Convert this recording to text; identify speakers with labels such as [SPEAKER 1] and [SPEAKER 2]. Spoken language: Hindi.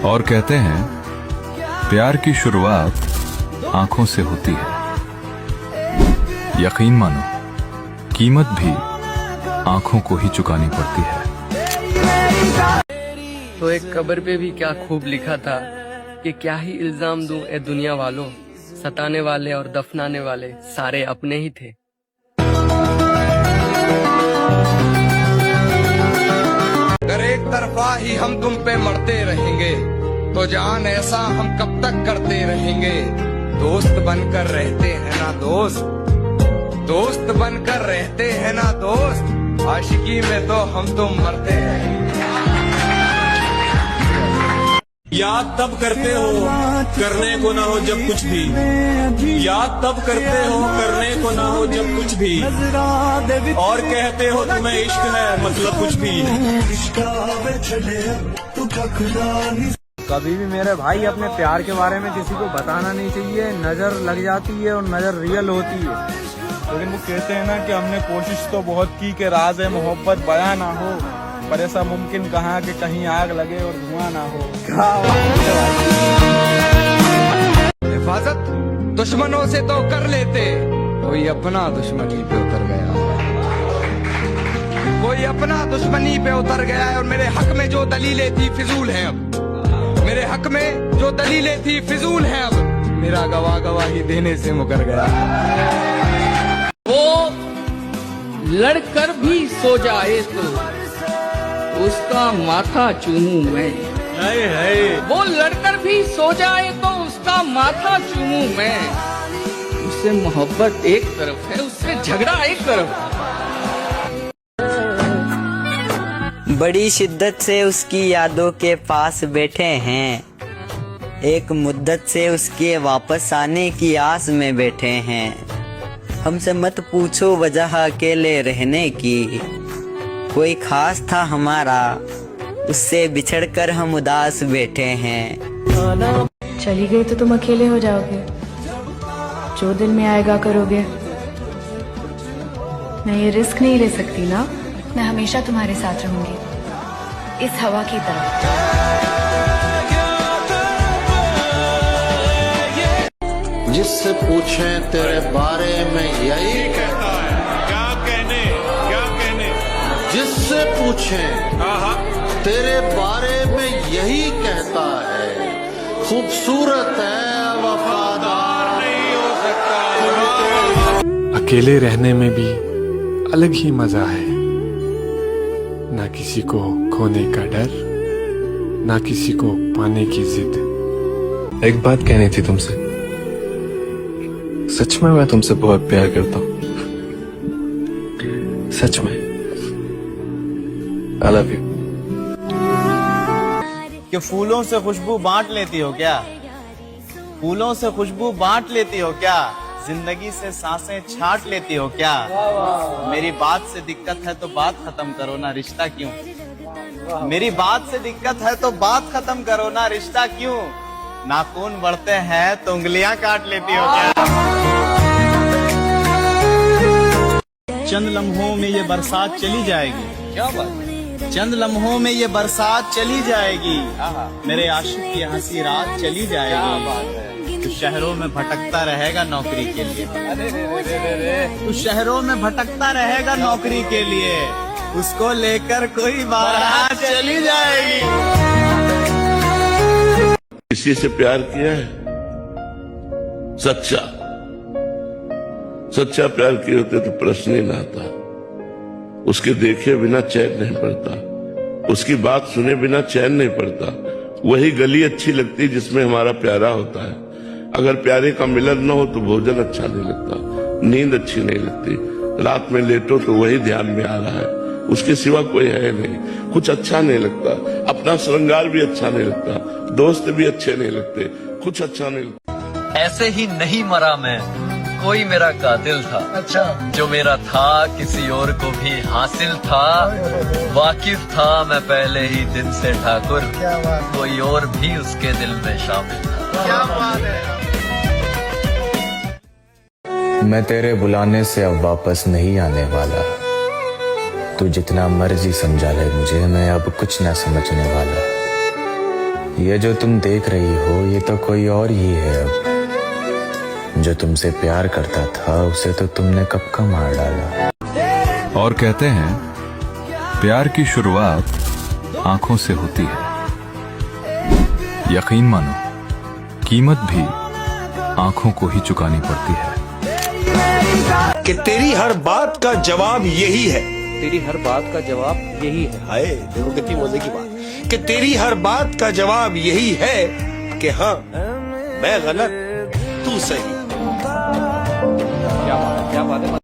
[SPEAKER 1] और कहते हैं प्यार की शुरुआत आंखों से होती है। यकीन मानो, कीमत भी आंखों को ही चुकानी पड़ती है।
[SPEAKER 2] तो एक कब्र पे भी क्या खूब लिखा था कि क्या ही इल्जाम दूं ए दुनिया वालों, सताने वाले और दफनाने वाले सारे अपने ही थे।
[SPEAKER 3] अगर एक तरफा ही हम तुम पे मरते रहेंगे तो जान ऐसा हम कब तक करते रहेंगे। दोस्त बनकर रहते हैं ना दोस्त, दोस्त बनकर रहते हैं ना दोस्त, आशिकी में तो हम तुम मरते हैं।
[SPEAKER 4] याद तब करते हो करने को ना हो जब कुछ भी, याद तब करते हो करने को ना हो जब कुछ भी, और कहते हो तुम्हें इश्क है मतलब कुछ भी।
[SPEAKER 5] कभी भी मेरे भाई अपने प्यार के बारे में किसी को बताना नहीं चाहिए। नजर लग जाती है और नजर रियल होती है।
[SPEAKER 6] लेकिन वो कहते हैं ना कि हमने कोशिश तो बहुत की कि राज है मोहब्बत बयां ना हो, पर ऐसा मुमकिन कहाँ कि कहीं आग लगे और धुआं ना हो।
[SPEAKER 3] हिफाजत दुश्मनों से तो कर लेते, कोई अपना दुश्मनी पे उतर गया, कोई अपना दुश्मनी पे उतर गया है। और मेरे हक में जो दलीलें थी फिजूल हैं अब, मेरे हक में जो दलीलें थी फिजूल हैं अब, मेरा गवाह गवाही देने से मुकर गया।
[SPEAKER 2] वो लड़कर भी सो जाए तो उसका माथा चूमूं मैं, वो लड़कर भी सो जाए तो उसका माथा चूमूं मैं। उससे मोहब्बत एक तरफ है, उससे झगड़ा एक तरफ है।
[SPEAKER 7] बड़ी शिद्दत से उसकी यादों के पास बैठे हैं, एक मुद्दत से उसके वापस आने की आस में बैठे हैं। हमसे मत पूछो वजह अकेले रहने की, कोई खास था हमारा उससे बिछड़कर हम उदास बैठे हैं।
[SPEAKER 8] चली गई तो तुम अकेले हो जाओगे, जो दिल में आएगा करोगे। मैं ये रिस्क नहीं ले सकती ना। मैं हमेशा तुम्हारे साथ रहूंगी, इस हवा की तरह।
[SPEAKER 9] जिससे पूछे तेरे बारे में यही
[SPEAKER 4] कहता है, क्या कहने
[SPEAKER 9] जिससे पूछे तेरे बारे में यही कहता है, खूबसूरत है वफादार नहीं हो सकता।
[SPEAKER 10] अकेले रहने में भी अलग ही मजा है, ना किसी को खोने का डर, ना किसी को पाने की जिद।
[SPEAKER 1] एक बात कहनी थी तुमसे, सच में मैं तुमसे बहुत प्यार करता हूँ, सच में। I love you।
[SPEAKER 5] कि फूलों से खुशबू बांट लेती हो क्या, फूलों से खुशबू बांट लेती हो क्या, जिंदगी से सांसें छाट लेती हो क्या। मेरी बात से दिक्कत है तो बात खत्म करो ना, रिश्ता क्यों। मेरी बात से दिक्कत है तो बात खत्म करो ना, रिश्ता क्यों। नाखून बढ़ते हैं तो उंगलियां काट लेती हो क्या। चंद लम्हों में ये बरसात चली जाएगी,
[SPEAKER 2] क्या बात,
[SPEAKER 5] चंद लम्हों में ये बरसात चली जाएगी, मेरे आशिक की हंसी रात चली जाएगी। तू शहरों में भटकता रहेगा नौकरी के लिए, तू शहरों में भटकता रहेगा नौकरी के लिए, उसको लेकर कोई बारात चली जाएगी।
[SPEAKER 9] किसी से प्यार किया है सच्चा, सच्चा प्यार किए होते तो प्रश्न ही ना आता। उसके देखे बिना चैन नहीं पड़ता, उसकी बात सुने बिना चैन नहीं पड़ता। वही गली अच्छी लगती जिसमें हमारा प्यारा होता है। अगर प्यारे का मिलन न हो तो भोजन अच्छा नहीं लगता, नींद अच्छी नहीं लगती। रात में लेटो तो वही ध्यान में आ रहा है, उसके सिवा कोई है नहीं। कुछ अच्छा नहीं लगता, अपना श्रृंगार भी अच्छा नहीं लगता, दोस्त भी अच्छे नहीं लगते, कुछ अच्छा नहीं लगता।
[SPEAKER 11] ऐसे ही नहीं मरा मैं, कोई मेरा कातिल था। अच्छा, जो मेरा था किसी और को भी हासिल था। वाकिफ था मैं पहले ही दिन से ठाकुर, कोई और भी उसके दिल में शामिल था। क्या बात है।
[SPEAKER 12] मैं तेरे बुलाने से अब वापस नहीं आने वाला, तू जितना मर्जी समझा ले मुझे, मैं अब कुछ ना समझने वाला। ये जो तुम देख रही हो ये तो कोई और ही है अब। जो तुमसे प्यार करता था उसे तो तुमने कब का मार डाला।
[SPEAKER 1] और कहते हैं प्यार की शुरुआत आंखों से होती है। यकीन मानो कीमत भी आंखों को ही चुकानी पड़ती है।
[SPEAKER 4] कि तेरी हर बात का जवाब यही है।
[SPEAKER 2] तेरी हर बात का जवाब यही है।
[SPEAKER 4] हाय देखो कितनी मजे की बात कि तेरी हर बात का जवाब यही है कि हाँ मैं गलत तू सही।
[SPEAKER 2] क्या बात है, क्या बात है।